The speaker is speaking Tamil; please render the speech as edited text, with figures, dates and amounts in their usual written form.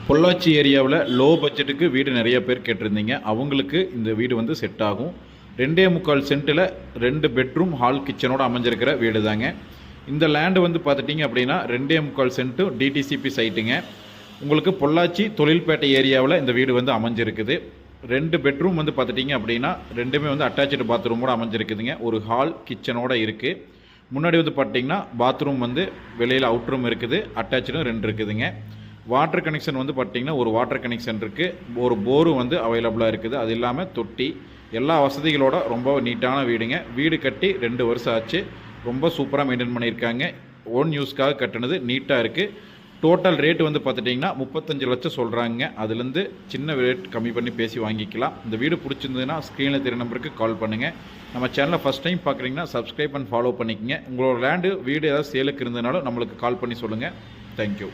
பொள்ளாச்சி ஏரியாவில் லோ பட்ஜெட்டுக்கு வீடு நிறைய பேர் கேட்டிருந்தீங்க. அவங்களுக்கு இந்த வீடு வந்து செட் ஆகும். 2.25 சென்ட்டில் 2 பெட்ரூம் ஹால் கிச்சனோடு அமைஞ்சிருக்கிற வீடு தாங்க. இந்த லேண்டு வந்து பார்த்துட்டிங்க அப்படின்னா 2.25 சென்ட்டு டிடிசிபி சைட்டுங்க. உங்களுக்கு பொள்ளாச்சி தொழில்பேட்டை ஏரியாவில் இந்த வீடு வந்து அமைஞ்சிருக்குது. 2 பெட்ரூம் வந்து பார்த்துட்டிங்க அப்படின்னா ரெண்டுமே வந்து அட்டாச்சு பாத்ரூமோடு அமைஞ்சிருக்குதுங்க. ஒரு ஹால் கிச்சனோடு இருக்குது. முன்னாடி வந்து பார்த்திங்கன்னா பாத்ரூம் வந்து வெளியில் அவுட் ரூம் இருக்குது, அட்டாச்சும் 2 இருக்குதுங்க. வாட்டர் கனெக்ஷன் வந்து பார்த்திங்கன்னா ஒரு வாட்டர் கனெக்ஷன் இருக்குது, ஒரு போரும் வந்து அவைலபிளாக இருக்குது. அது இல்லாமல் தொட்டி எல்லா வசதிகளோட ரொம்ப நீட்டான வீடுங்க. வீடு கட்டி 2 வருஷம் ஆச்சு. ரொம்ப சூப்பராக மெயின்டைன் பண்ணியிருக்காங்க. ஓன் யூஸ்க்காக கட்டினது, நீட்டாக இருக்குது. டோட்டல் ரேட்டு வந்து பார்த்துட்டிங்கன்னா 35 லட்சம் சொல்கிறாங்க. அதுலேருந்து சின்ன ரேட் கம்மி பண்ணி பேசி வாங்கிக்கலாம். இந்த வீடு பிடிச்சிருந்ததுன்னா ஸ்க்ரீனில் தெரிய நம்பருக்கு கால் பண்ணுங்கள். நம்ம சேனலை ஃபஸ்ட் டைம் பார்க்குறீங்கன்னா சப்ஸ்கிரைப் அண்ட் ஃபாலோ பண்ணிக்கங்க. உங்களோட லேண்டு வீடு ஏதாவது சேலுக்கு இருந்ததுனாலும் நம்மளுக்கு கால் பண்ணி சொல்லுங்கள். தேங்க்யூ.